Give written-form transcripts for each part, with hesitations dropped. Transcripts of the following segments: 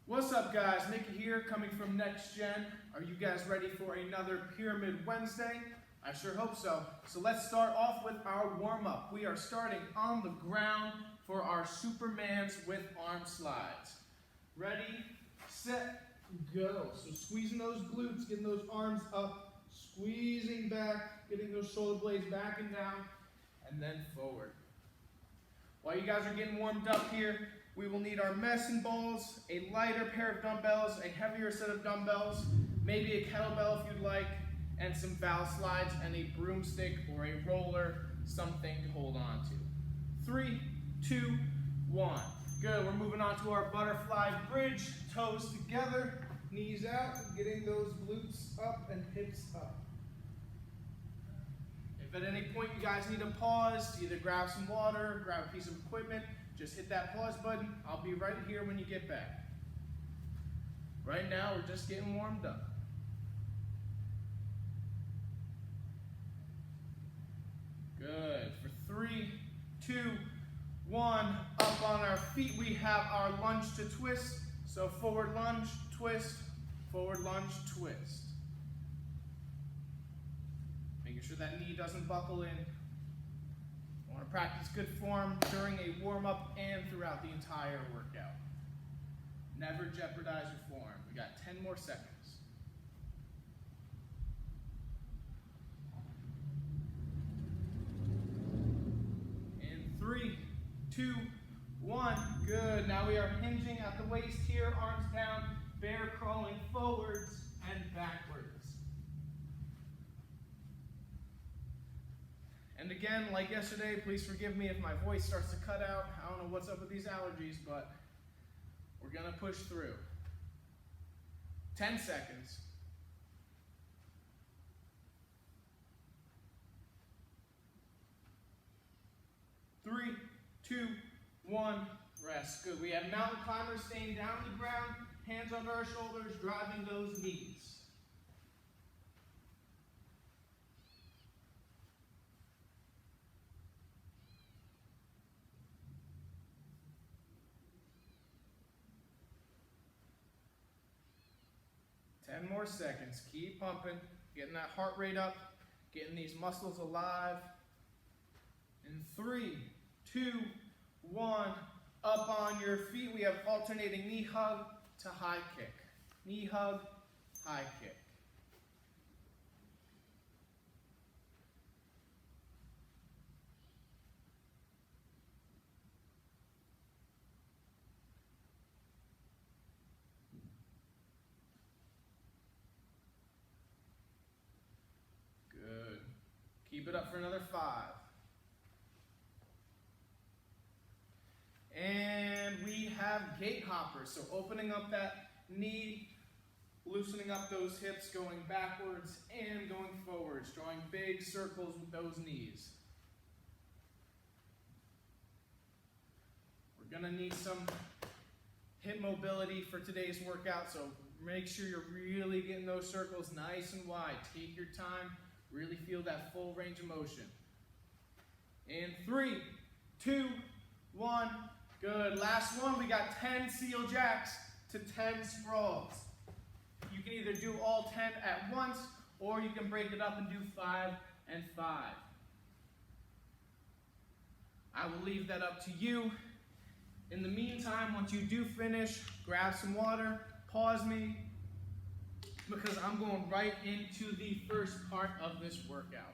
What's up, guys? Nikki here, coming from Next Gen. Are you guys ready for another Pyramid Wednesday? I sure hope so. So let's start off with our warm-up. We are starting on the ground for our Supermans with arm slides. Ready, set, go. So squeezing those glutes, getting those arms up, squeezing back, getting those shoulder blades back and down, and then forward. While you guys are getting warmed up here, we will need our medicine balls, a lighter pair of dumbbells, a heavier set of dumbbells, maybe a kettlebell if you'd like, and some valve slides and a broomstick or a roller, something to hold on to. 3, 2, 1. Good, we're moving on to our butterfly bridge, toes together, knees out, getting those glutes up and hips up. If at any point you guys need a pause, to either grab some water, grab a piece of equipment, just hit that pause button. I'll be right here when you get back. Right now, we're just getting warmed up. Good. For 3, 2, 1, up on our feet, we have our lunge to twist. So forward lunge, twist, forward lunge, twist. Making sure that knee doesn't buckle in. Want to practice good form during a warm-up and throughout the entire workout. Never jeopardize your form. We got 10 more seconds. In 3, 2, 1. Good. Now we are hinging at the waist here, arms down, bear crawling forwards and backwards. And again, like yesterday, please forgive me if my voice starts to cut out. I don't know what's up with these allergies, but we're going to push through. 10 seconds. 3, 2, 1, rest. Good. We have mountain climbers staying down on the ground, hands under our shoulders, driving those knees. Ten more seconds. Keep pumping, getting that heart rate up, getting these muscles alive. In 3, 2, 1, up on your feet. We have alternating knee hug to high kick. Knee hug, high kick. Keep it up for another 5. And we have gate hoppers. So opening up that knee, loosening up those hips, going backwards and going forwards, drawing big circles with those knees. We're going to need some hip mobility for today's workout, so make sure you're really getting those circles nice and wide. Take your time. Really feel that full range of motion. In 3, 2, 1. Good. Last one. We got 10 seal jacks to 10 sprawls. You can either do all 10 at once, or you can break it up and do 5 and 5. I will leave that up to you. In the meantime, once you do finish, grab some water, pause me, because I'm going right into the first part of this workout.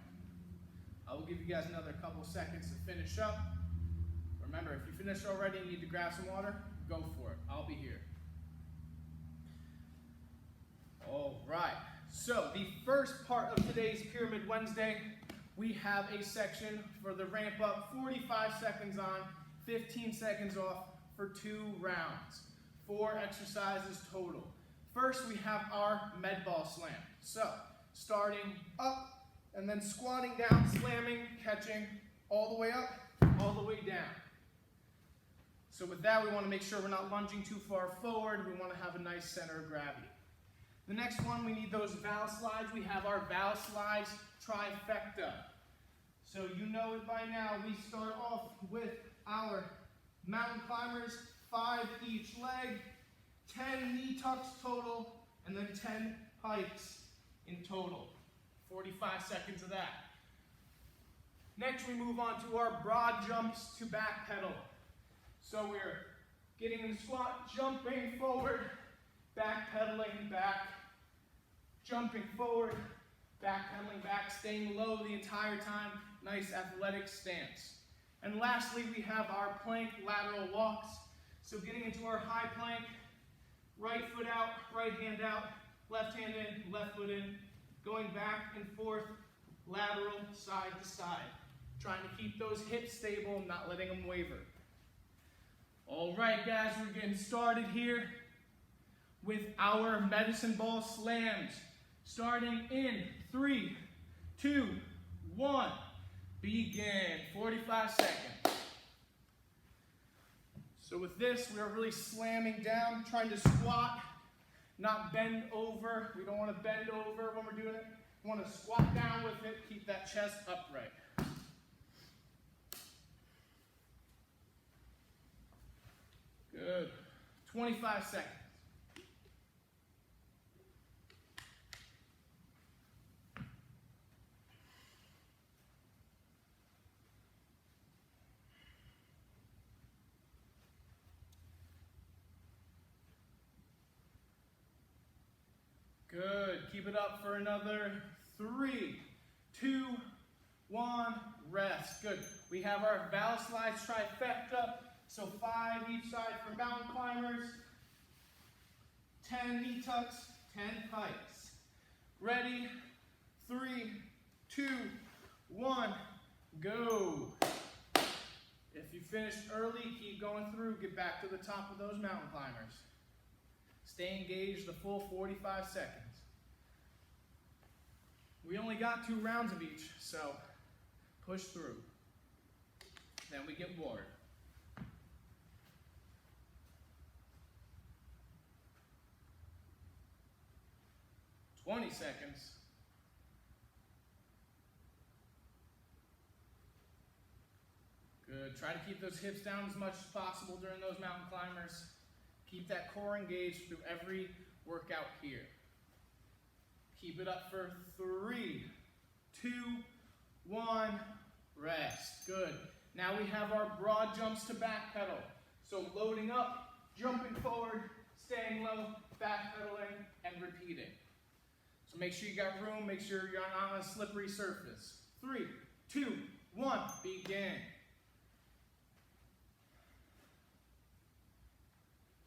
I will give you guys another couple seconds to finish up. Remember, if you finished already and need to grab some water, go for it. I'll be here. All right, so the first part of today's Pyramid Wednesday, we have a section for the ramp up, 45 seconds on, 15 seconds off for 2 rounds. 4 exercises total. First, we have our med ball slam. So, starting up and then squatting down, slamming, catching, all the way up, all the way down. So with that, we want to make sure we're not lunging too far forward. We want to have a nice center of gravity. The next one, we need those valve slides. We have our valve slides trifecta. So you know it by now. We start off with our mountain climbers, 5 each leg. 10 knee tucks total, and then 10 hikes in total. 45 seconds of that. Next, we move on to our broad jumps to back pedal. So we're getting in the squat, jumping forward, back pedaling back, jumping forward, back pedaling back, staying low the entire time. Nice athletic stance. And lastly, we have our plank lateral walks. So getting into our high plank, right foot out, right hand out, left hand in, left foot in, going back and forth, lateral, side to side. Trying to keep those hips stable, not letting them waver. All right, guys, we're getting started here with our medicine ball slams. Starting in 3, 2, 1, begin. 45 seconds. So with this, we are really slamming down, trying to squat, not bend over. We don't want to bend over when we're doing it. We want to squat down with it, keep that chest upright. Good. 25 seconds. Good. Keep it up for another 3, 2, 1, rest. Good. We have our Valslides trifecta. So 5 each side for mountain climbers, 10 knee tucks, 10 hikes. Ready? 3, 2, 1, go. If you finished early, keep going through, get back to the top of those mountain climbers. Stay engaged the full 45 seconds. We only got 2 rounds of each, so push through. Then we get bored. 20 seconds. Good. Try to keep those hips down as much as possible during those mountain climbers. Keep that core engaged through every workout here. Keep it up for 3, 2, 1, rest. Good. Now we have our broad jumps to back pedal. So loading up, jumping forward, staying low, back pedaling, and repeating. So make sure you got room, make sure you're not on a slippery surface. 3, 2, 1, begin.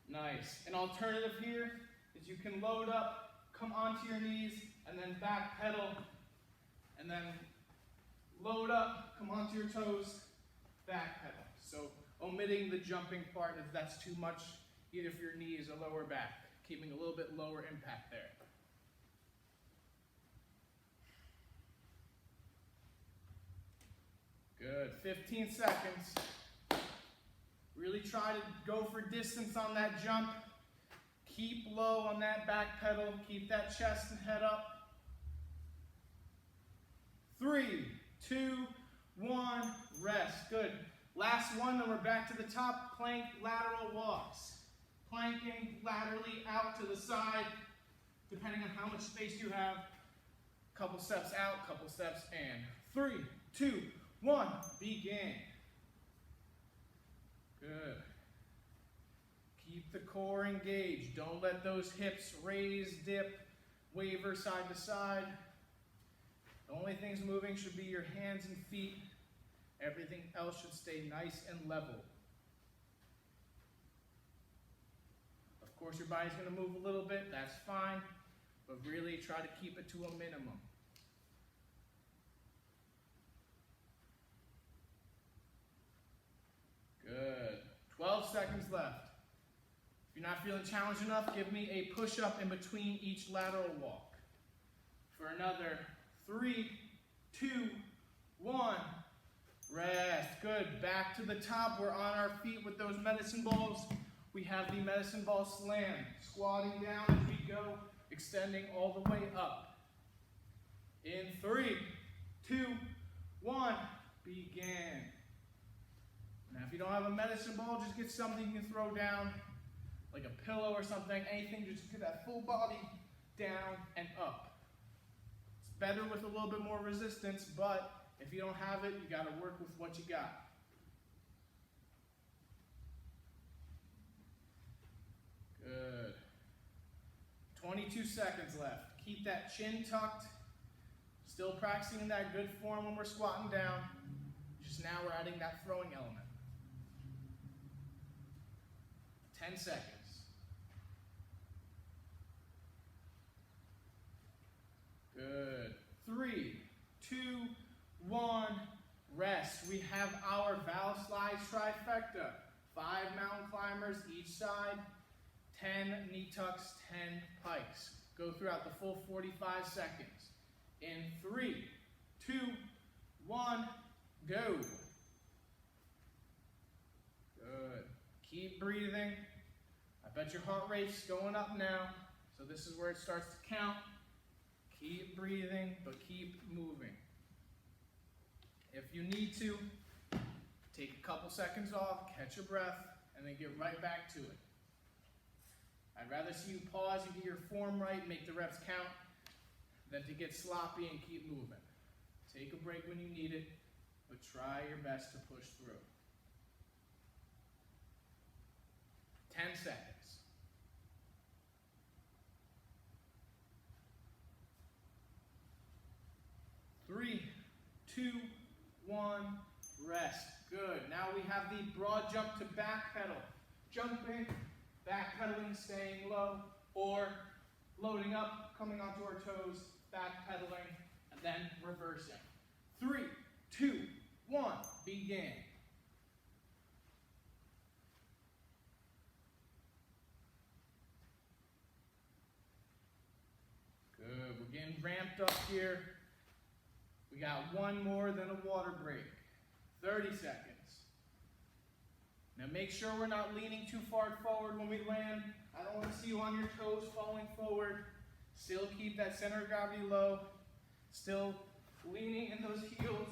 Nice. An alternative here is you can load up, come onto your knees, and then back pedal, and then load up, come onto your toes, back pedal. So omitting the jumping part if that's too much, either for your knees or lower back, keeping a little bit lower impact there. Good. 15 seconds. Really try to go for distance on that jump. Keep low on that back pedal. Keep that chest and head up. 3, 2, 1, rest. Good. Last one, then we're back to the top. Plank lateral walks. Planking laterally out to the side, depending on how much space you have. Couple steps out, couple steps in. 3, 2, 1, begin. Good. Keep the core engaged. Don't let those hips raise, dip, waver side to side. The only things moving should be your hands and feet. Everything else should stay nice and level. Of course, your body's going to move a little bit. That's fine. But really try to keep it to a minimum. Good. 12 seconds left. If you're not feeling challenged enough, give me a push-up in between each lateral walk. For another 3, 2, 1, rest. Good. Back to the top. We're on our feet with those medicine balls. We have the medicine ball slam. Squatting down as we go, extending all the way up. In 3, 2, 1, begin. Now, if you don't have a medicine ball, just get something you can throw down, like a pillow or something, anything to just get that full body down and up. It's better with a little bit more resistance, but if you don't have it, you got to work with what you got. Good. 22 seconds left. Keep that chin tucked. Still practicing that good form when we're squatting down. Just now we're adding that throwing element. 10 seconds. Good. 3, 2, 1, rest. We have our Val Slides trifecta. 5 mountain climbers each side, 10 knee tucks, 10 pikes. Go throughout the full 45 seconds. In 3, 2, 1, go. Good. Keep breathing. I bet your heart rate's going up now, so this is where it starts to count. Keep breathing, but keep moving. If you need to, take a couple seconds off, catch your breath, and then get right back to it. I'd rather see you pause and get your form right, make the reps count, than to get sloppy and keep moving. Take a break when you need it, but try your best to push through. 10 seconds. 3, 2, 1, rest. Good. Now we have the broad jump to back pedal. Jumping, back pedaling, staying low, or loading up, coming onto our toes, back pedaling, and then reversing. 3, 2, 1, begin. Good. We're getting ramped up here. We got one more than a water break. 30 seconds. Now make sure we're not leaning too far forward when we land. I don't want to see you on your toes falling forward. Still keep that center of gravity low. Still leaning in those heels.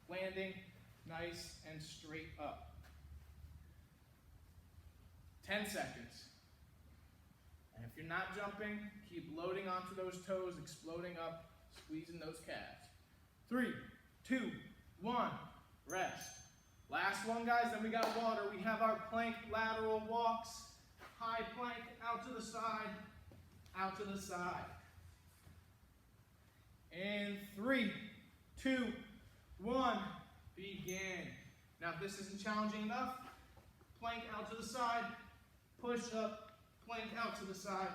Landing nice and straight up. 10 seconds. And if you're not jumping, keep loading onto those toes, exploding up, squeezing those calves. 3, 2, 1, rest. Last one, guys, then we got water. We have our plank lateral walks. High plank, out to the side, out to the side. And 3, 2, 1, begin. Now if this isn't challenging enough, plank out to the side, push up, plank out to the side,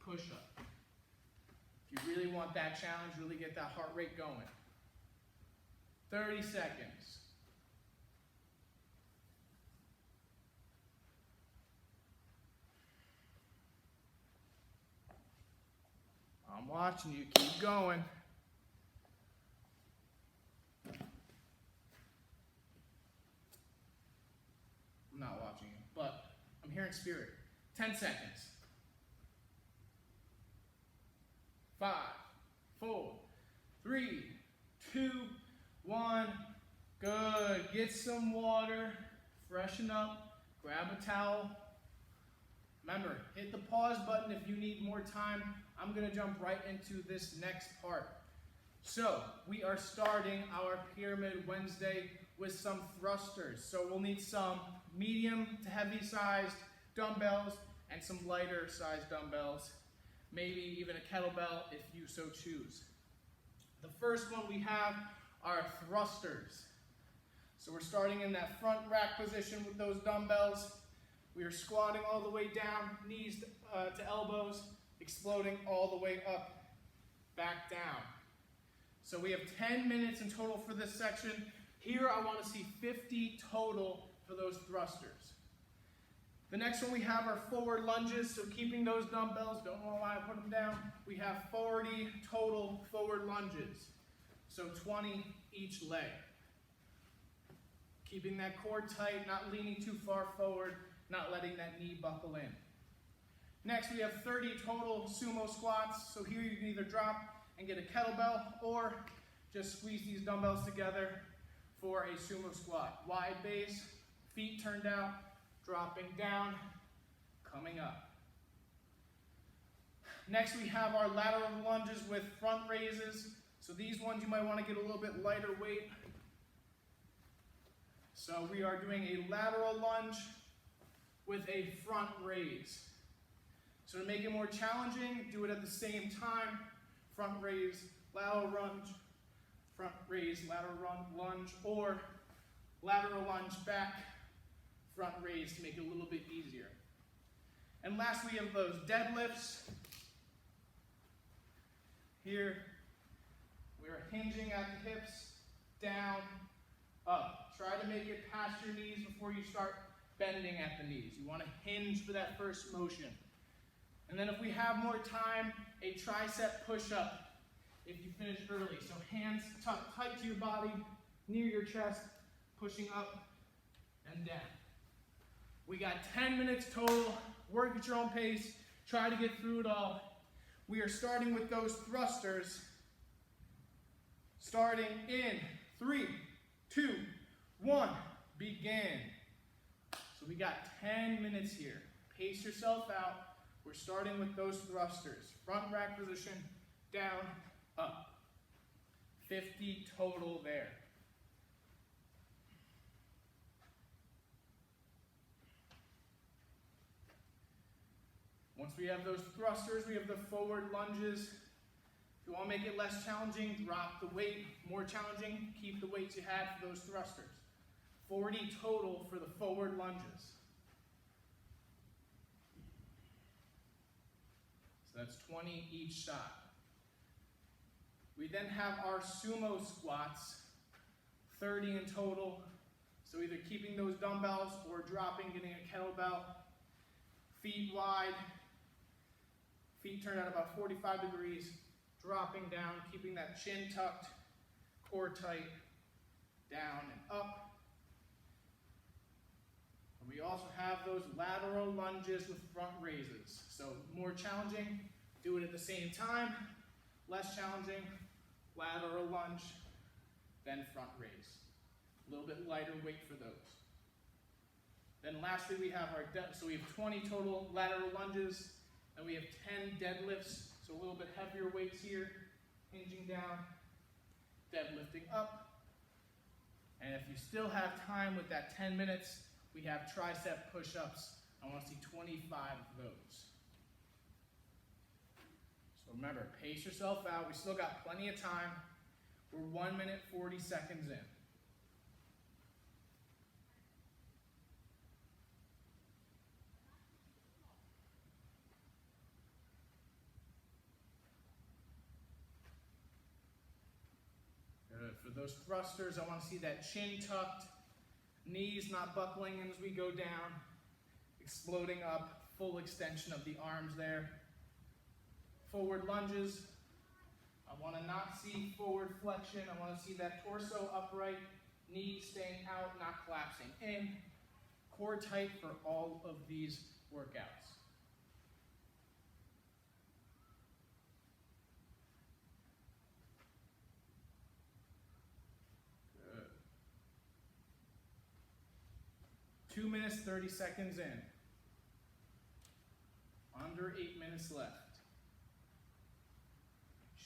push up. If you really want that challenge, really get that heart rate going. 30 seconds. I'm watching you. Keep going. I'm not watching you, but I'm hearing spirit. 10 seconds. 5, 4, 3, 2, 1. Good. Get some water. Freshen up. Grab a towel. Remember, hit the pause button if you need more time. I'm going to jump right into this next part. So, we are starting our Pyramid Wednesday with some thrusters. So we'll need some medium to heavy sized dumbbells and some lighter sized dumbbells. Maybe even a kettlebell if you so choose. The first one we have are thrusters. So we're starting in that front rack position with those dumbbells. We are squatting all the way down, knees to elbows, exploding all the way up, back down. So we have 10 minutes in total for this section. Here I want to see 50 total for those thrusters. The next one we have are forward lunges, so keeping those dumbbells, don't know why I put them down. We have 40 total forward lunges, so 20 each leg. Keeping that core tight, not leaning too far forward, not letting that knee buckle in. Next, we have 30 total sumo squats. So here you can either drop and get a kettlebell or just squeeze these dumbbells together for a sumo squat. Wide base, feet turned out, dropping down, coming up. Next, we have our lateral lunges with front raises. So these ones you might want to get a little bit lighter weight. So we are doing a lateral lunge with a front raise. So to make it more challenging, do it at the same time. Front raise, lateral lunge, front raise, lateral lunge, or lateral lunge back, front raise to make it a little bit easier. And last, we have those deadlifts. Here, we're hinging at the hips, down, up. Try to make it past your knees before you start bending at the knees. You want to hinge for that first motion. And then if we have more time, a tricep push-up if you finish early. So hands tucked tight to your body, near your chest, pushing up and down. We got 10 minutes total. Work at your own pace. Try to get through it all. We are starting with those thrusters. Starting in 3, 2, 1, begin. So we got 10 minutes here. Pace yourself out. We're starting with those thrusters. Front rack position, down, up. 50 total there. Once we have those thrusters, we have the forward lunges. If you want to make it less challenging, drop the weight. More challenging, keep the weights you had for those thrusters. 40 total for the forward lunges. So that's 20 each side. We then have our sumo squats, 30 in total. So either keeping those dumbbells or dropping, getting a kettlebell. Feet wide. Feet turned at about 45 degrees. Dropping down, keeping that chin tucked, core tight, down and up. And we also have those lateral lunges with front raises. So more challenging, do it at the same time. Less challenging, lateral lunge, then front raise. A little bit lighter weight for those. Then lastly, we have our so we have 20 total lateral lunges, and we have 10 deadlifts. So a little bit heavier weights here, hinging down, deadlifting up. And if you still have time with that 10 minutes, we have tricep push-ups. I want to see 25 of those. So remember, pace yourself out. We still got plenty of time. We're 1 minute, 40 seconds in. For those thrusters, I want to see that chin tucked, knees not buckling as we go down, exploding up, full extension of the arms there. Forward lunges, I want to not see forward flexion. I want to see that torso upright, knees staying out, not collapsing in. Core tight for all of these workouts. Good. 2 minutes, 30 seconds in. Under 8 minutes left.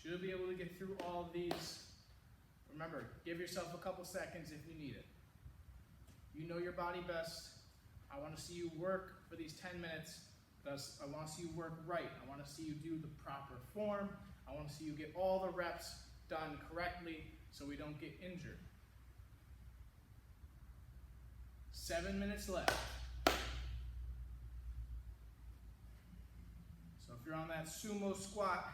Should be able to get through all of these. Remember, give yourself a couple seconds if you need it. You know your body best. I want to see you work for these 10 minutes. I want to see you work right. I want to see you do the proper form. I want to see you get all the reps done correctly so we don't get injured. 7 minutes left. So if you're on that sumo squat,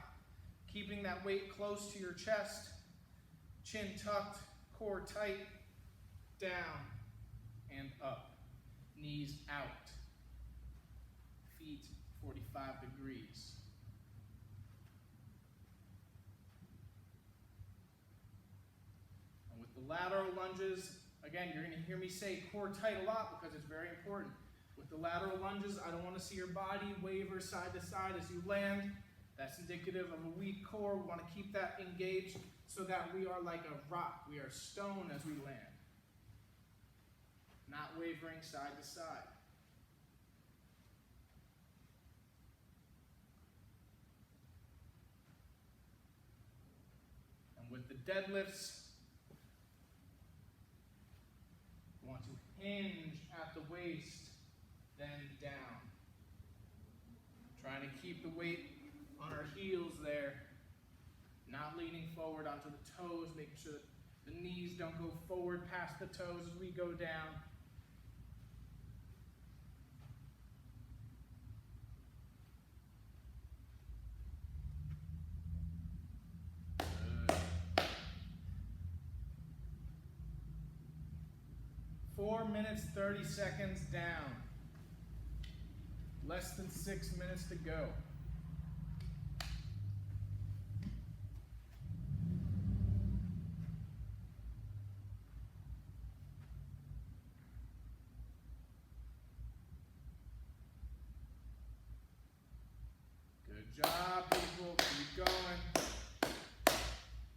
keeping that weight close to your chest, chin tucked, core tight, down and up, knees out, feet 45 degrees. And with the lateral lunges, again, you're going to hear me say core tight a lot because it's very important. With the lateral lunges, I don't want to see your body waver side to side as you land. That's indicative of a weak core. We want to keep that engaged so that we are like a rock. We are stone as we land. Not wavering side to side. deadlifts. You want to hinge at the waist, then down. Trying to keep the weight on our heels there, not leaning forward onto the toes, making sure that the knees don't go forward past the toes as we go down. Good. 4 minutes, 30 seconds down. Less than 6 minutes to go. Good job, people. Keep going.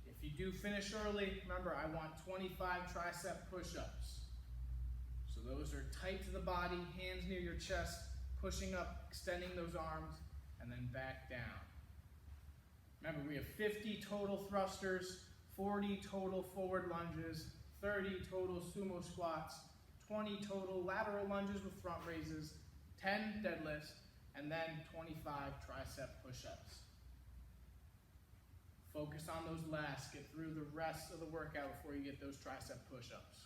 If you do finish early, remember, I want 25 tricep push-ups. So those are tight to the body, hands near your chest, pushing up, extending those arms, and then back down. Remember, we have 50 total thrusters, 40 total forward lunges, 30 total sumo squats, 20 total lateral lunges with front raises, 10 deadlifts, and then 25 tricep push-ups. Focus on those last. Get through the rest of the workout before you get those tricep push-ups.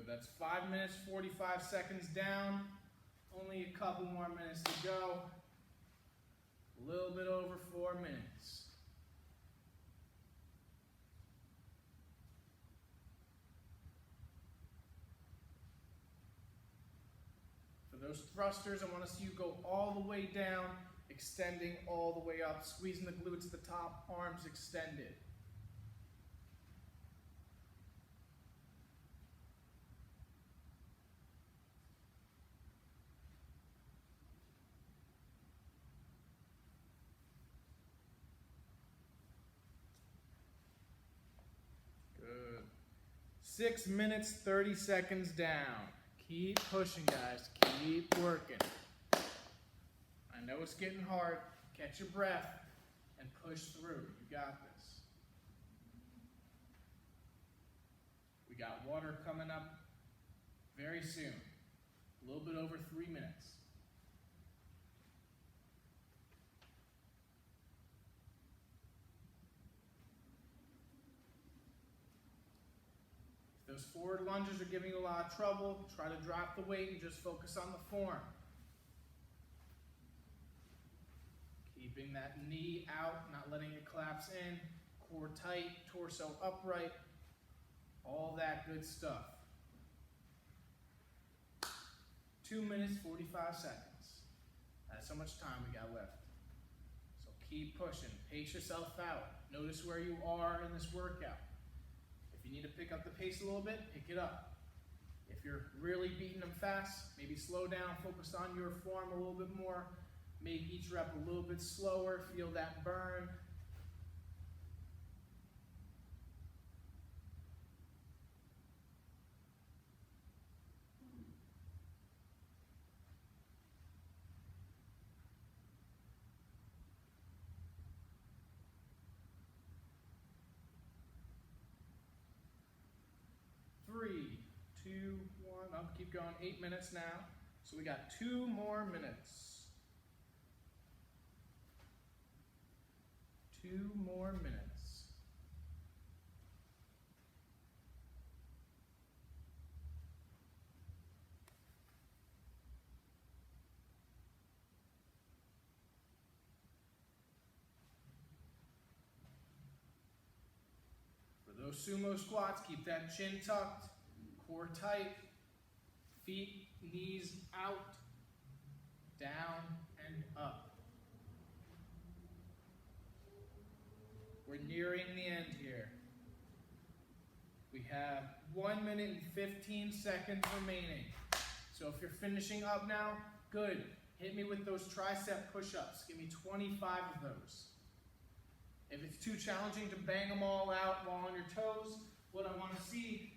That's 5 minutes, 45 seconds down. Only a couple more minutes to go. A little bit over 4 minutes. For those thrusters, I want to see you go all the way down, extending all the way up, squeezing the glutes at the top, arms extended. Good. 6 minutes, 30 seconds down. Keep pushing, guys. Keep working. I know it's getting hard. Catch your breath and push through. You got this. We got water coming up very soon. A little bit over 3 minutes. If those forward lunges are giving you a lot of trouble, try to drop the weight and just focus on the form. Keeping that knee out, not letting it collapse in, core tight, torso upright, all that good stuff. 2 minutes, 45 seconds. That's how much time we got left. So keep pushing, pace yourself out. Notice where you are in this workout. If you need to pick up the pace a little bit, pick it up. If you're really beating them fast, maybe slow down, focus on your form a little bit more. Make each rep a little bit slower, feel that burn. Three, two, one. I'll keep going. 8 minutes now. So we got 2 more minutes. 2 more minutes. For those sumo squats, keep that chin tucked, core tight, feet, knees out, down and up. We're nearing the end here. We have 1 minute and 15 seconds remaining. So if you're finishing up now, good. Hit me with those tricep push-ups. Give me 25 of those. If it's too challenging to bang them all out while on your toes, what I want to see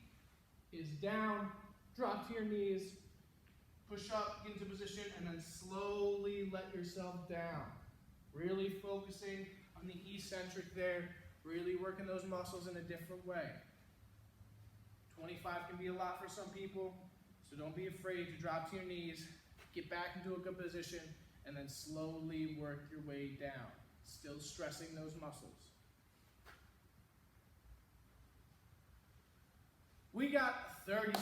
is down, drop to your knees, push up into position, and then slowly let yourself down. Really focusing on the eccentric there, really working those muscles in a different way. 25 can be a lot for some people, so don't be afraid to drop to your knees, get back into a good position, and then slowly work your way down, still stressing those muscles. We got 30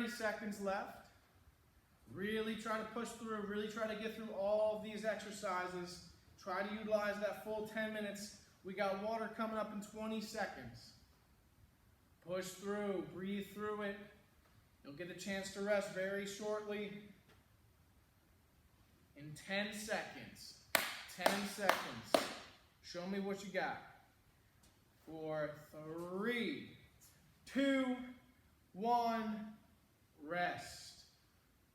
seconds left. Really try to push through, really try to get through all of these exercises. Try to utilize that full 10 minutes. We got water coming up in 20 seconds. Push through, breathe through it. You'll get a chance to rest very shortly. In 10 seconds. 10 seconds. Show me what you got. 4, 3, 2, 1, rest.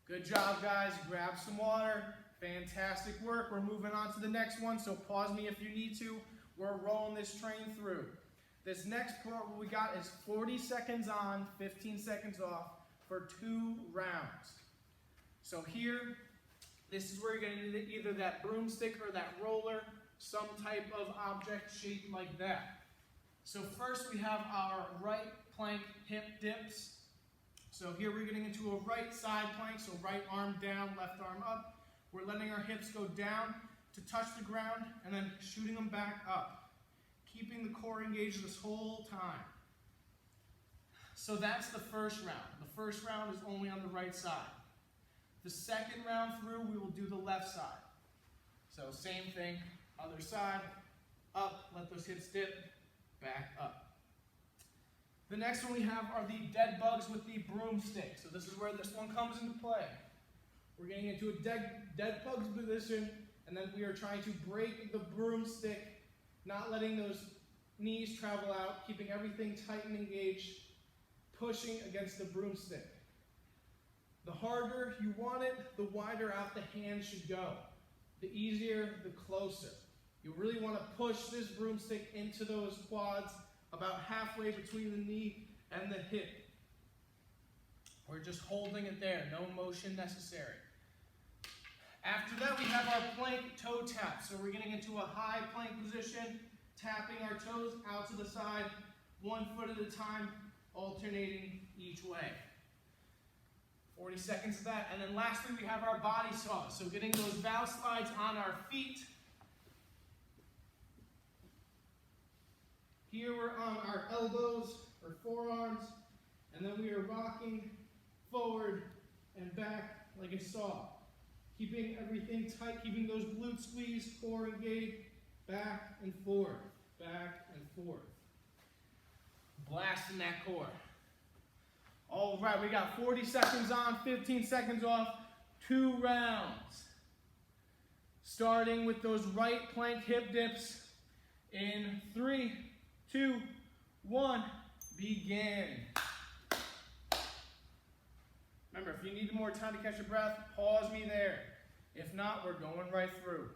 Good job, guys. Grab some water. Fantastic work. We're moving on to the next one, so pause me if you need to. We're rolling this train through. This next part we got is 40 seconds on, 15 seconds off for 2 rounds. So here, this is where you're going to need either that broomstick or that roller, some type of object shaped like that. So first we have our right plank hip dips. So here we're getting into a right side plank, so right arm down, left arm up. We're letting our hips go down to touch the ground and then shooting them back up. Keeping the core engaged this whole time. So that's the first round. The first round is only on the right side. The second round through, we will do the left side. So same thing, other side, up, let those hips dip, back up. The next one we have are the dead bugs with the broomstick. So this is where this one comes into play. We're getting into a dead bugs position, and then we are trying to break the broomstick, not letting those knees travel out, keeping everything tight and engaged, pushing against the broomstick. The harder you want it, the wider out the hand should go. The easier, the closer. You really want to push this broomstick into those quads, about halfway between the knee and the hip. We're just holding it there, no motion necessary. After that, we have our plank toe tap. So we're getting into a high plank position, tapping our toes out to the side, 1 foot at a time, alternating each way. 40 seconds of that. And then lastly, we have our body saw. So getting those bow slides on our feet. Here we're on our elbows or forearms, and then we are rocking forward and back like a saw. Keeping everything tight, keeping those glutes squeezed, core engaged, back and forth, back and forth. Blasting that core. All right, we got 40 seconds on, 15 seconds off, 2 rounds. Starting with those right plank hip dips in 3, 2, 1, begin. Remember, if you need more time to catch your breath, pause me there. If not, we're going right through.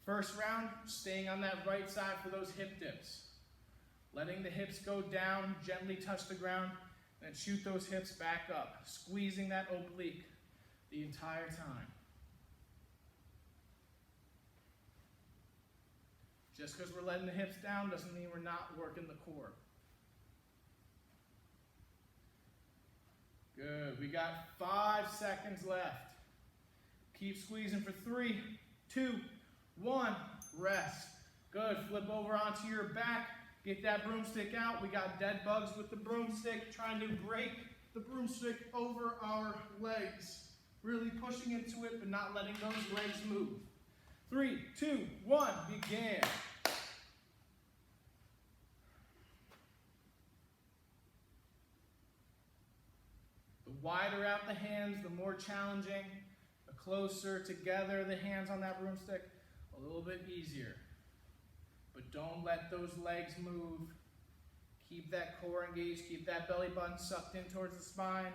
First round, staying on that right side for those hip dips. Letting the hips go down, gently touch the ground, and shoot those hips back up. Squeezing that oblique the entire time. Just because we're letting the hips down doesn't mean we're not working the core. Good. We got 5 seconds left. Keep squeezing for 3, 2, 1. Rest. Good. Flip over onto your back. Get that broomstick out. We got dead bugs with the broomstick, trying to break the broomstick over our legs. Really pushing into it, but not letting those legs move. 3, 2, 1, begin. The wider out the hands, the more challenging. The closer together the hands on that broomstick, a little bit easier. But don't let those legs move. Keep that core engaged, keep that belly button sucked in towards the spine.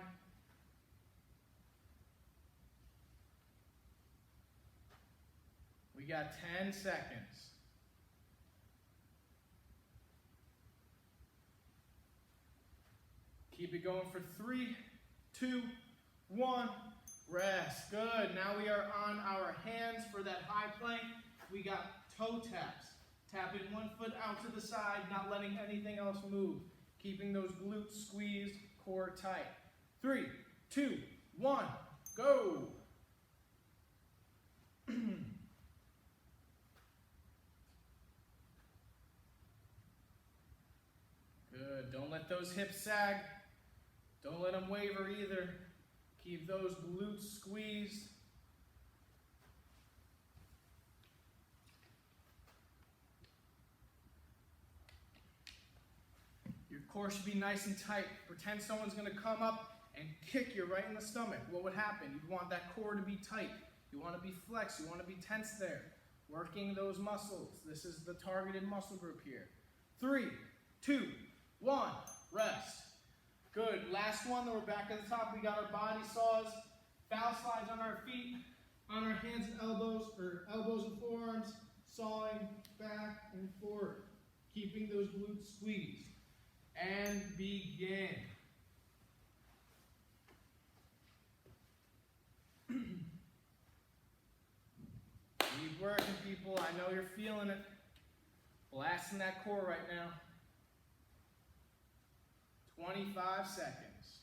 We got 10 seconds. Keep it going for 3, 2, 1. Rest. Good. Now we are on our hands for that high plank. We got toe taps. Tapping one foot out to the side, not letting anything else move. Keeping those glutes squeezed, core tight. 3, 2, 1, go. Good. Don't let those hips sag. Don't let them waver either. Keep those glutes squeezed. Your core should be nice and tight. Pretend someone's going to come up and kick you right in the stomach. What would happen? You'd want that core to be tight. You want to be flexed. You want to be tense there. Working those muscles. This is the targeted muscle group here. 3, 2, 1. Rest. Good. Last one. Then we're back at the top. We got our body saws. Foul slides on our feet. On our hands and elbows, or elbows and forearms. Sawing back and forth. Keeping those glutes squeezed. And begin. Keep working, people. I know you're feeling it. Blasting that core right now. 25 seconds.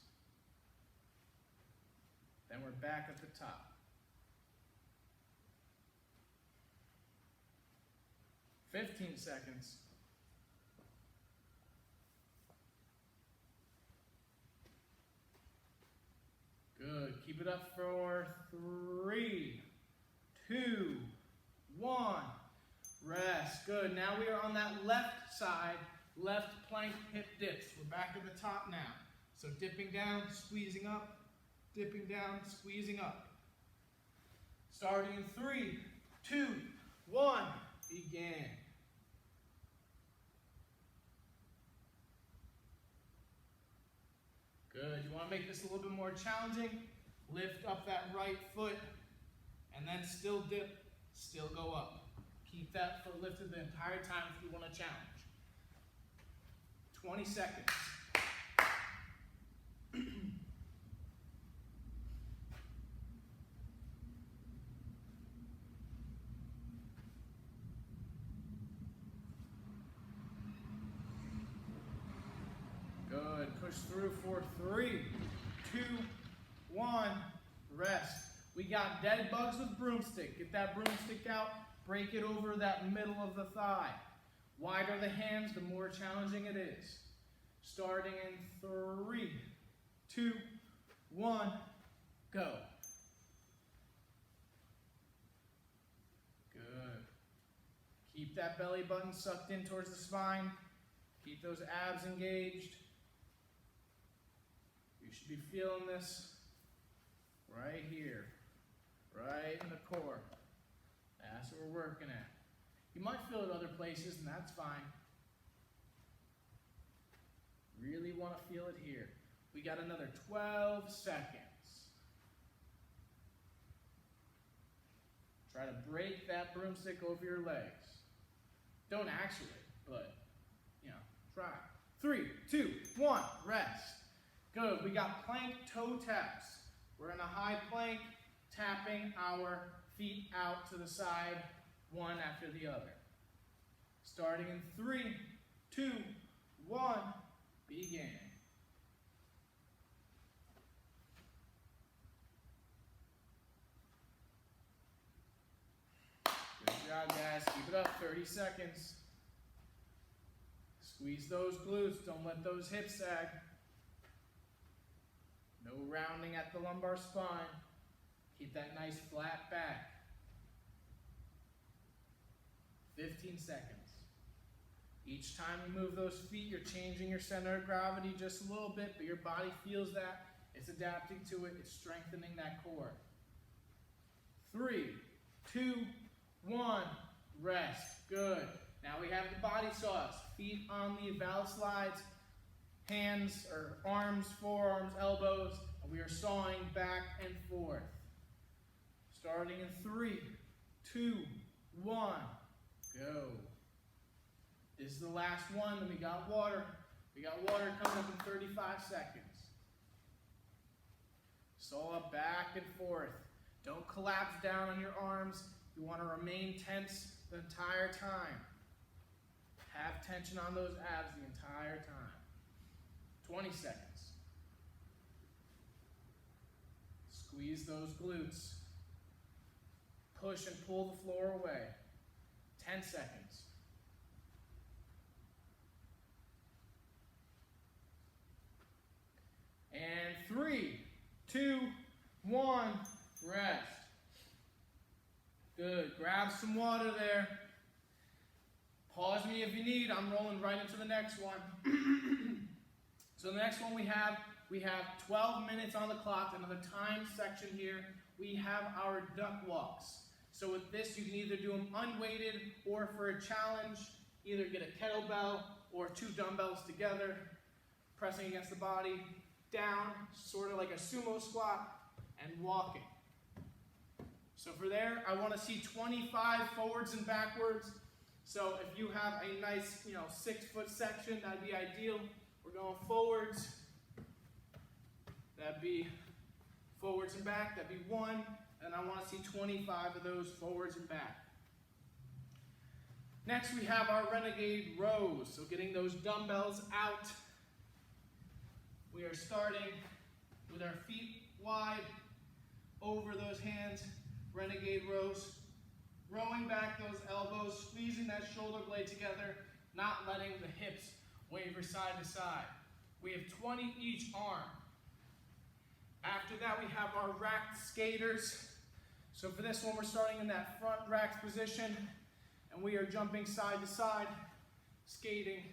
Then we're back at the top. 15 seconds. Good. Keep it up for 3, 2, 1. Rest. Good. Now we are on that left side, left plank hip dips. We're back at the top now. So dipping down, squeezing up, dipping down, squeezing up. Starting in 3, 2, 1. Begin. Good. You want to make this a little bit more challenging. Lift up that right foot and then still dip, still go up. Keep that foot lifted the entire time if you want to challenge. 20 seconds. Good. Push through for 3, 2, 1. Rest. We got dead bugs with broomstick. Get that broomstick out. Break it over that middle of the thigh. Wider the hands, the more challenging it is. Starting in 3, 2, 1. Go. Good. Keep that belly button sucked in towards the spine. Keep those abs engaged. You should be feeling this right here, right in the core. That's what we're working at. You might feel it other places, and that's fine. Really want to feel it here. We got another 12 seconds. Try to break that broomstick over your legs. Don't actually, but, try. 3, 2, 1, rest. Good. We got plank toe taps. We're in a high plank, tapping our feet out to the side, one after the other. Starting in 3, 2, 1, begin. Good job, guys. Keep it up. 30 seconds. Squeeze those glutes. Don't let those hips sag. No rounding at the lumbar spine. Keep that nice flat back. 15 seconds. Each time you move those feet, you're changing your center of gravity just a little bit, but your body feels that. It's adapting to it. It's strengthening that core. 3, 2, 1. Rest. Good. Now we have the body saws. Feet on the valve slides. Hands or arms, forearms, elbows, and we are sawing back and forth. Starting in 3, 2, 1, go. This is the last one, then we got water. We got water coming up in 35 seconds. So up, back and forth. Don't collapse down on your arms. You want to remain tense the entire time. Have tension on those abs the entire time. 20 seconds. Squeeze those glutes. Push and pull the floor away. 10 seconds. And 3, 2, 1, rest. Good. Grab some water there. Pause me if you need. I'm rolling right into the next one. So the next one we have 12 minutes on the clock, another time section here. We have our duck walks. So with this, you can either do them unweighted or for a challenge, either get a kettlebell or 2 dumbbells together, pressing against the body, down, sort of like a sumo squat, and walking. So for there, I want to see 25 forwards and backwards. So if you have a nice, 6-foot section, that'd be ideal. We're going forwards. That'd be forwards and back. That'd be 1. And I want to see 25 of those forwards and back. Next, we have our renegade rows. So getting those dumbbells out. We are starting with our feet wide over those hands. Renegade rows. Rowing back those elbows, squeezing that shoulder blade together, not letting the hips waver side to side. We have 20 each arm. After that, we have our racked skaters. So for this one, we're starting in that front racked position, and we are jumping side to side, skating,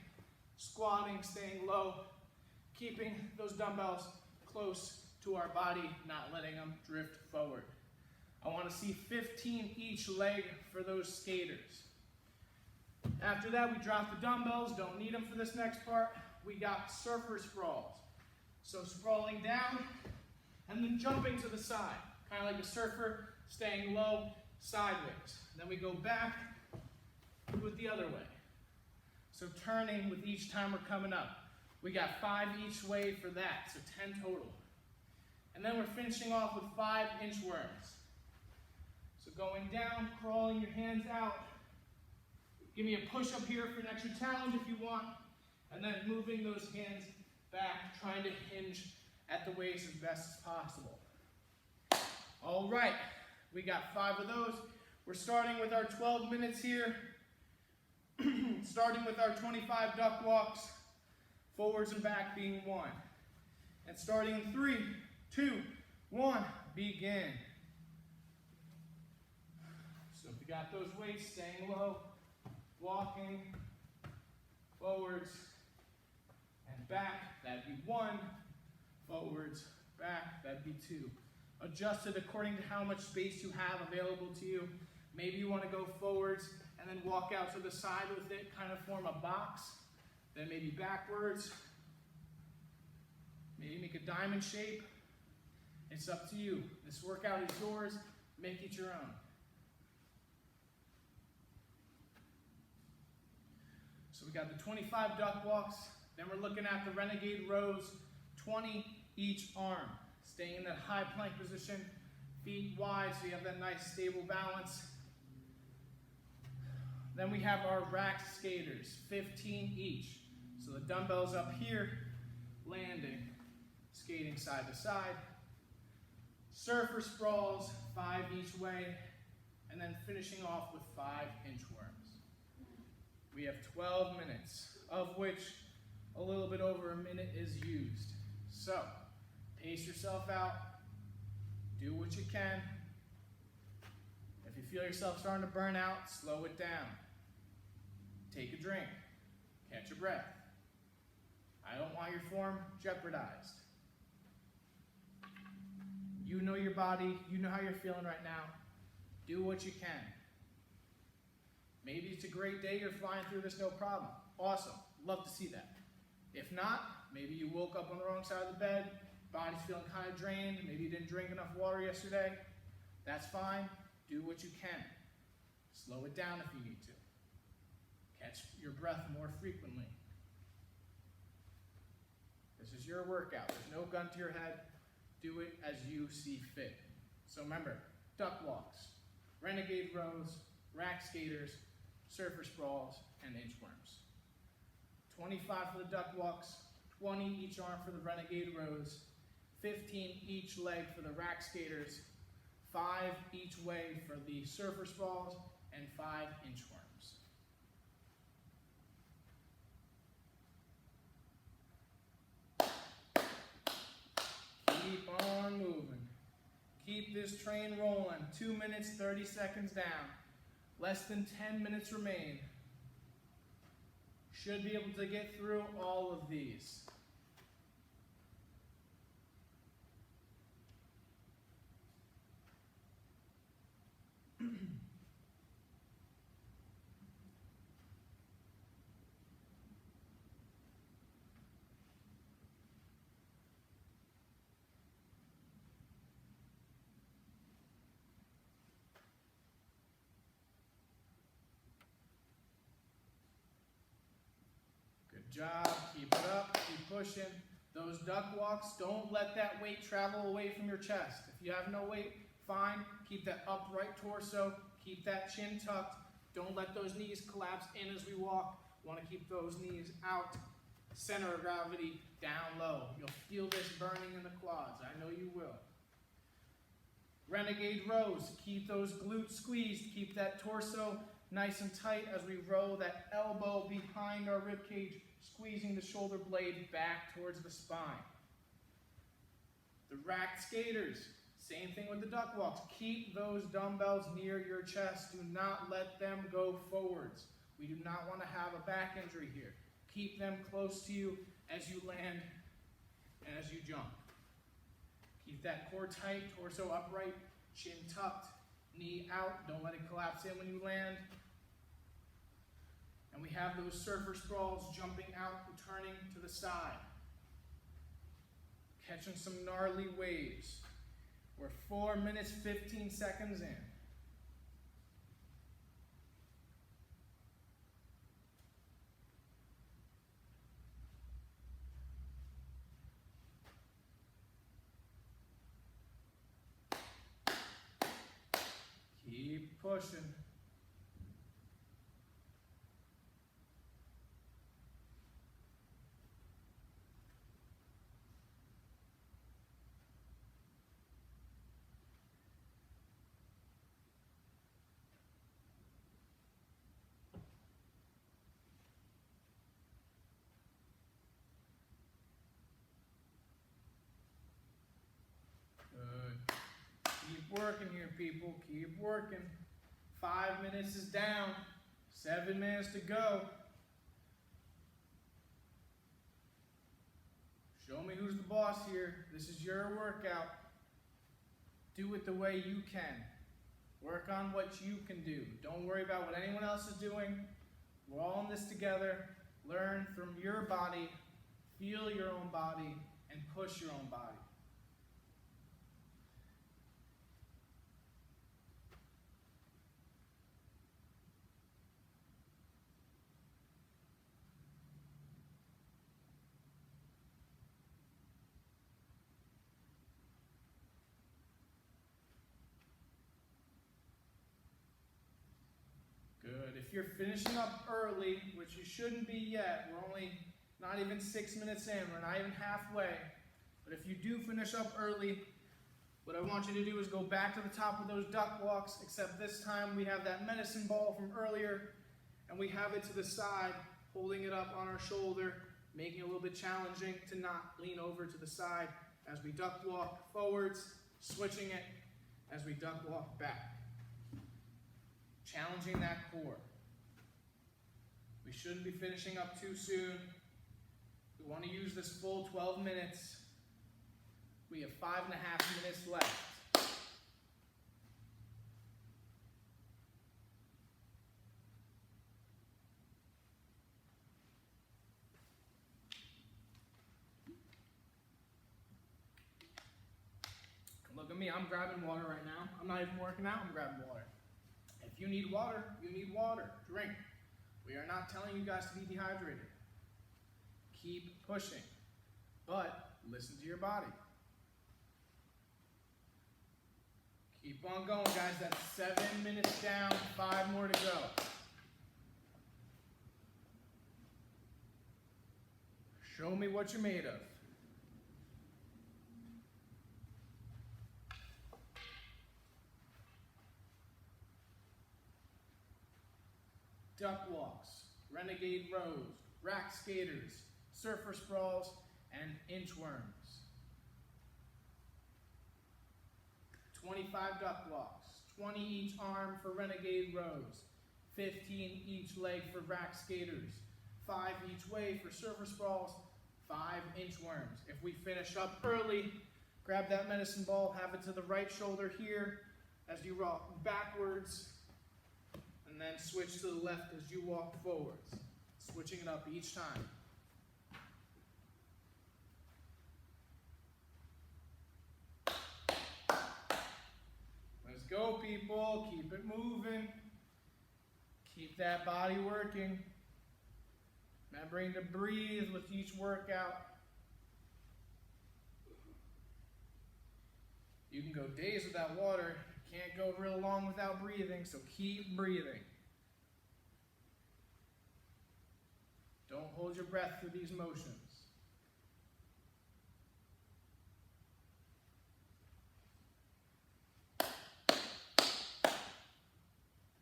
squatting, staying low, keeping those dumbbells close to our body, not letting them drift forward. I want to see 15 each leg for those skaters. After that, we drop the dumbbells. Don't need them for this next part. We got surfer sprawls. So sprawling down and then jumping to the side, kind of like a surfer, staying low, sideways. Then we go back with the other way. So turning with each time we're coming up. We got 5 each way for that, so 10 total. And then we're finishing off with 5 inchworms. So going down, crawling your hands out. Give me a push up here for an extra challenge if you want. And then moving those hands back, trying to hinge at the waist as best as possible. All right, we got 5 of those. We're starting with our 12 minutes here. Starting with our 25 duck walks, forwards and back being 1. And starting in 3, 2, 1, begin. So if you got those weights, staying low, walking, forwards, and back, that'd be 1. Forwards, back, that'd be 2. Adjust it according to how much space you have available to you. Maybe you want to go forwards and then walk out to the side with it, kind of form a box. Then maybe backwards. Maybe make a diamond shape. It's up to you. This workout is yours. Make it your own. So we got the 25 duck walks. Then we're looking at the renegade rows, 20 each arm. Staying in that high plank position, feet wide so you have that nice stable balance. Then we have our racked skaters, 15 each. So the dumbbells up here, landing, skating side to side. Surfer sprawls, 5 each way, and then finishing off with 5 inchworms. We have 12 minutes, of which a little bit over a minute is used. So, pace yourself out, do what you can. If you feel yourself starting to burn out, slow it down. Take a drink, catch your breath. I don't want your form jeopardized. You know your body, you know how you're feeling right now. Do what you can. Maybe it's a great day, you're flying through this, no problem. Awesome, love to see that. If not, maybe you woke up on the wrong side of the bed, body's feeling kind of drained, maybe you didn't drink enough water yesterday. That's fine, do what you can. Slow it down if you need to. Catch your breath more frequently. This is your workout, there's no gun to your head. Do it as you see fit. So remember, duck walks, renegade rows, rack skaters, surfer sprawls, and inchworms. 25 for the duck walks, 20 each arm for the renegade rows, 15 each leg for the rack skaters, 5 each way for the surfer sprawls, and 5 inchworms. Keep on moving. Keep this train rolling. 2 minutes, 30 seconds down. Less than 10 minutes remain. Should be able to get through all of these. Good job. Keep it up. Keep pushing. Those duck walks, don't let that weight travel away from your chest. If you have no weight, fine. Keep that upright torso. Keep that chin tucked. Don't let those knees collapse in as we walk. You want to keep those knees out. Center of gravity down low. You'll feel this burning in the quads. I know you will. Renegade rows. Keep those glutes squeezed. Keep that torso nice and tight as we row that elbow behind our rib cage, squeezing the shoulder blade back towards the spine. The rack skaters, same thing with the duck walks. Keep those dumbbells near your chest. Do not let them go forwards. We do not want to have a back injury here. Keep them close to you as you land and as you jump. Keep that core tight, torso upright, chin tucked, knee out. Don't let it collapse in when you land. And we have those surfer sprawls jumping out and turning to the side. Catching some gnarly waves. We're 4 minutes, 15 seconds in. Keep pushing. Good. Keep working here, people. Keep working. 5 minutes is down. 7 minutes to go. Show me who's the boss here. This is your workout. Do it the way you can. Work on what you can do. Don't worry about what anyone else is doing. We're all in this together. Learn from your body, feel your own body, and push your own body. Good. If you're finishing up early, which you shouldn't be yet, we're only not even 6 minutes in, we're not even halfway. But if you do finish up early, what I want you to do is go back to the top of those duck walks, except this time we have that medicine ball from earlier, and we have it to the side, holding it up on our shoulder, making it a little bit challenging to not lean over to the side as we duck walk forwards, switching it as we duck walk back. Challenging that core. We shouldn't be finishing up too soon. We want to use this full 12 minutes. We have 5.5 minutes left. Look at me, I'm grabbing water right now. I'm not even working out, I'm grabbing water. If you need water, you need water. Drink. We are not telling you guys to be dehydrated. Keep pushing, but listen to your body. Keep on going, guys. That's 7 minutes down, 5 more to go. Show me what you're made of. Duck walks, renegade rows, rack skaters, surfer sprawls, and inchworms. 25 duck walks, 20 each arm for renegade rows, 15 each leg for rack skaters, 5 each way for surfer sprawls, 5 inchworms. If we finish up early, grab that medicine ball, have it to the right shoulder here as you rock backwards, and then switch to the left as you walk forwards, switching it up each time. Let's go, people. Keep it moving. Keep that body working. Remembering to breathe with each workout. You can go days without water. Can't go real long without breathing, so keep breathing. Don't hold your breath through these motions.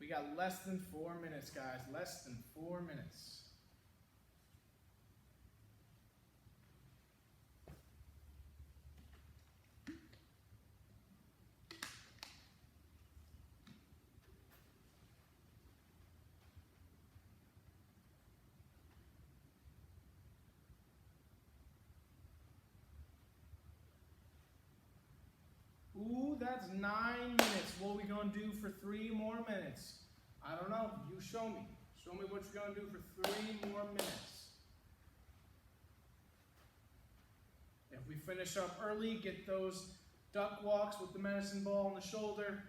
We got less than 4 minutes, guys. Less than 4 minutes. Ooh, that's 9 minutes. What are we going to do for 3 more minutes? I don't know. You show me. Show me what you're going to do for 3 more minutes. If we finish up early, get those duck walks with the medicine ball on the shoulder.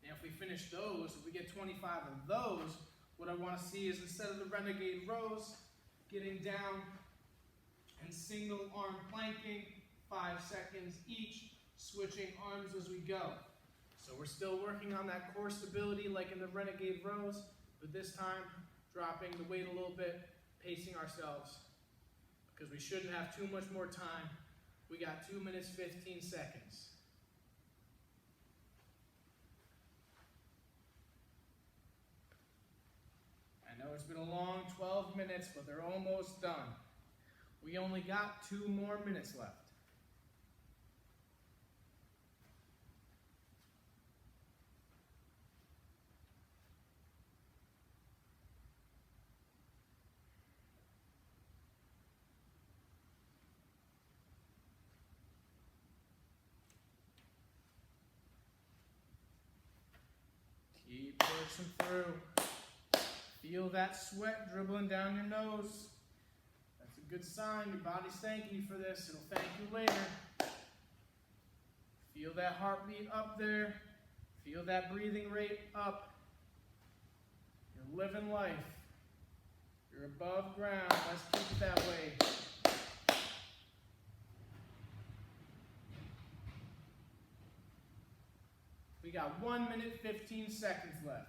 And if we finish those, if we get 25 of those, what I want to see is instead of the renegade rows, getting down and single arm planking, 5 seconds each, switching arms as we go. So we're still working on that core stability like in the renegade rows, but this time dropping the weight a little bit, pacing ourselves, because we shouldn't have too much more time. We got 2 minutes, 15 seconds. I know it's been a long 12 minutes, but they're almost done. We only got 2 more minutes left. Keep pushing through. Feel that sweat dribbling down your nose. That's a good sign. Your body's thanking you for this. It'll thank you later. Feel that heartbeat up there. Feel that breathing rate up. You're living life. You're above ground. Let's keep it that way. We got 1 minute, 15 seconds left.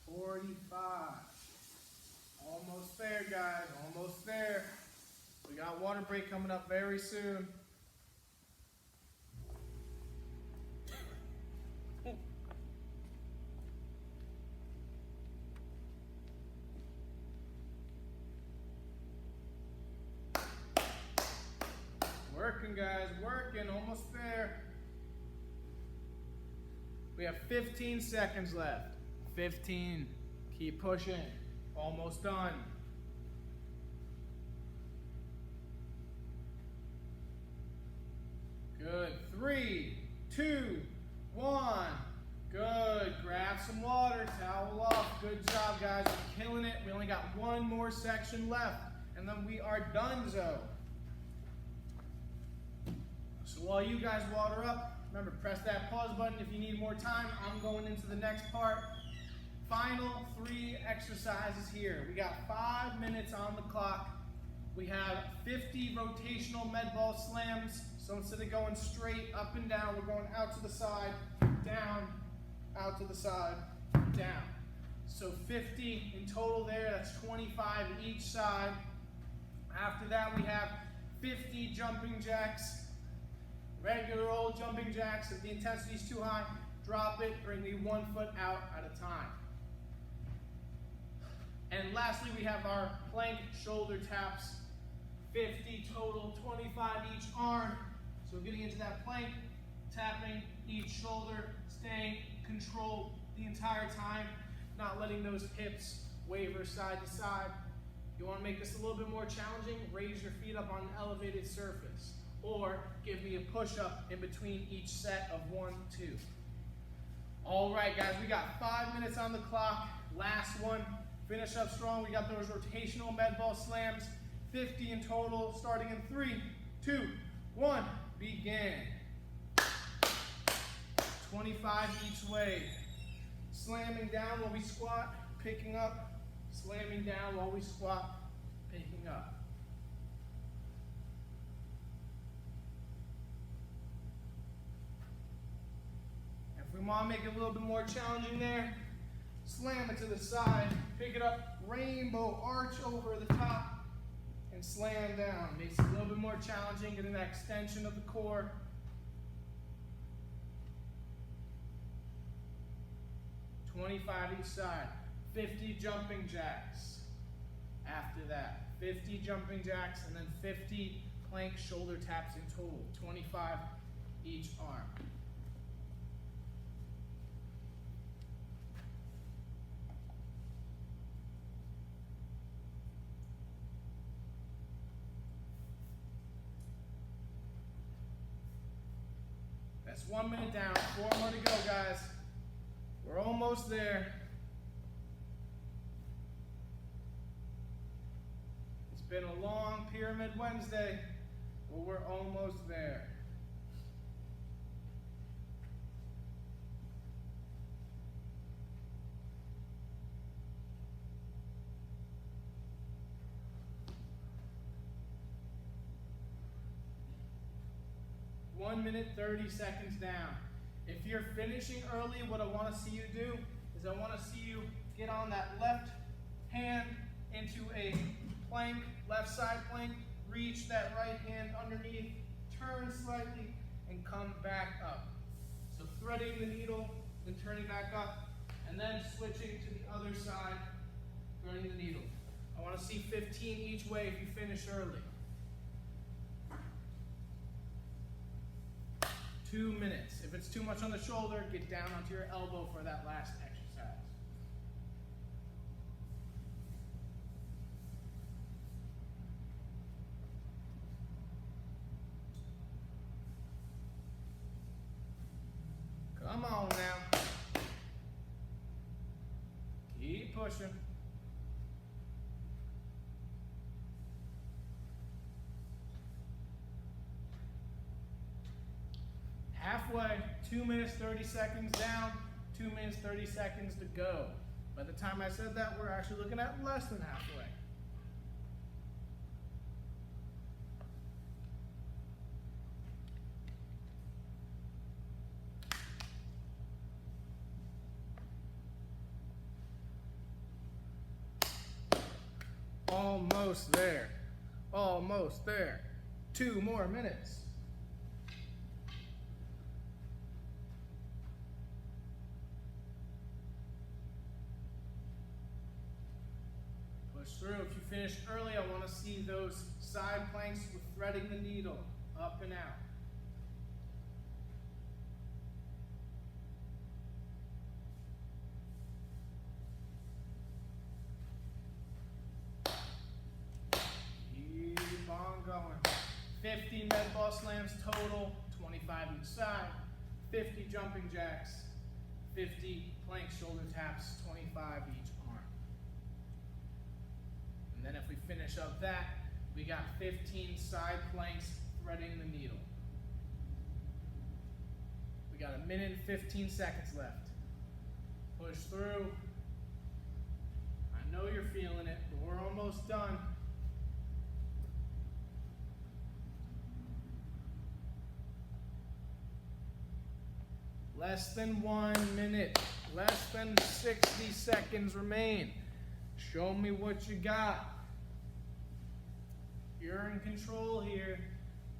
Forty-five. Almost there, guys. Almost there. We got water break coming up very soon. Working, guys. Working. Almost there. We have 15 seconds left. 15. Keep pushing. Almost done. Good. 3, 2, 1. Good. Grab some water, towel off. Good job, guys. You're killing it. We only got one more section left, and then we are donezo. So while you guys water up, remember, press that pause button if you need more time. I'm going into the next part. Final 3 exercises here. We got 5 minutes on the clock. We have 50 rotational med ball slams. So instead of going straight up and down, we're going out to the side, down, out to the side, down. So 50 in total there, that's 25 each side. After that, we have 50 jumping jacks. Regular old jumping jacks. If the intensity is too high, drop it, bring the 1 foot out at a time. And lastly, we have our plank shoulder taps. 50 total, 25 each arm. So getting into that plank, tapping each shoulder, staying controlled the entire time, not letting those hips waver side to side. You want to make this a little bit more challenging, raise your feet up on an elevated surface, or give me a push-up in between each set of 1, 2. All right, guys, we got 5 minutes on the clock. Last one. Finish up strong. We got those rotational med ball slams, 50 in total, starting in 3, 2, 1, begin. 25 each way. Slamming down while we squat, picking up, slamming down while we squat, picking up. If we want to make it a little bit more challenging there, slam it to the side, pick it up, rainbow arch over the top, and slam down. Makes it a little bit more challenging, getting that extension of the core. $25 each side. 50 jumping jacks. After that, 50 jumping jacks, and then 50 plank shoulder taps in total. 25 each arm. That's 1 minute down, 4 more to go, guys. We're almost there. It's been a long Pyramid Wednesday, but we're almost there. One minute, 30 seconds down. If you're finishing early, what I want to see you do is I want to see you get on that left hand into a plank, left side plank, reach that right hand underneath, turn slightly, and come back up. So threading the needle, then turning back up, and then switching to the other side, threading the needle. I want to see 15 each way if you finish early. 2 minutes. If it's too much on the shoulder, get down onto your elbow for that last exercise. Come on now. Keep pushing. Halfway, 2 minutes, 30 seconds down, 2 minutes, 30 seconds to go. By the time I said that, we're actually looking at less than halfway. Almost there. Almost there. 2 more minutes. Through. If you finish early, I want to see those side planks with threading the needle up and out. Keep on going. 50 med ball slams total, 25 each side. 50 jumping jacks, 50 plank shoulder taps, 25 each arm. And then if we finish up that, we got 15 side planks threading the needle. We got 1 minute and 15 seconds left. Push through. I know you're feeling it, but we're almost done. Less than 1 minute, less than 60 seconds remain. Show me what you got. You're in control here.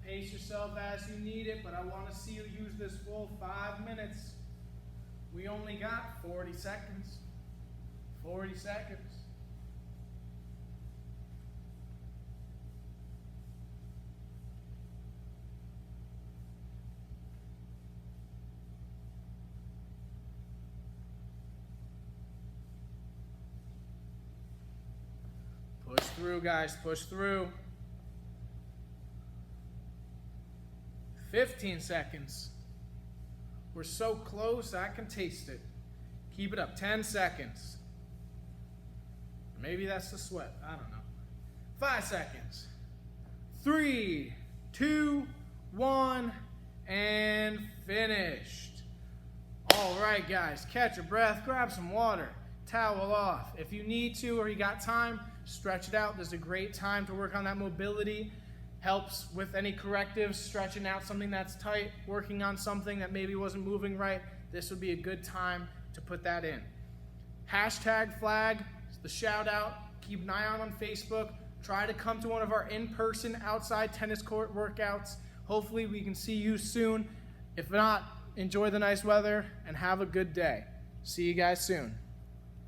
Pace yourself as you need it, but I want to see you use this full 5 minutes. We only got 40 seconds. 40 seconds. Push through, guys, push through. 15 seconds. We're so close, I can taste it. Keep it up, 10 seconds. Maybe that's the sweat, I don't know. 5 seconds. 3, 2, 1, and finished. All right, guys, catch your breath, grab some water, towel off. If you need to or you got time, stretch it out. This is a great time to work on that mobility. Helps with any correctives, stretching out something that's tight, working on something that maybe wasn't moving right. This would be a good time to put that in. Hashtag flag, the shout out. Keep an eye out on Facebook. Try to come to one of our in-person outside tennis court workouts. Hopefully we can see you soon. If not, enjoy the nice weather and have a good day. See you guys soon.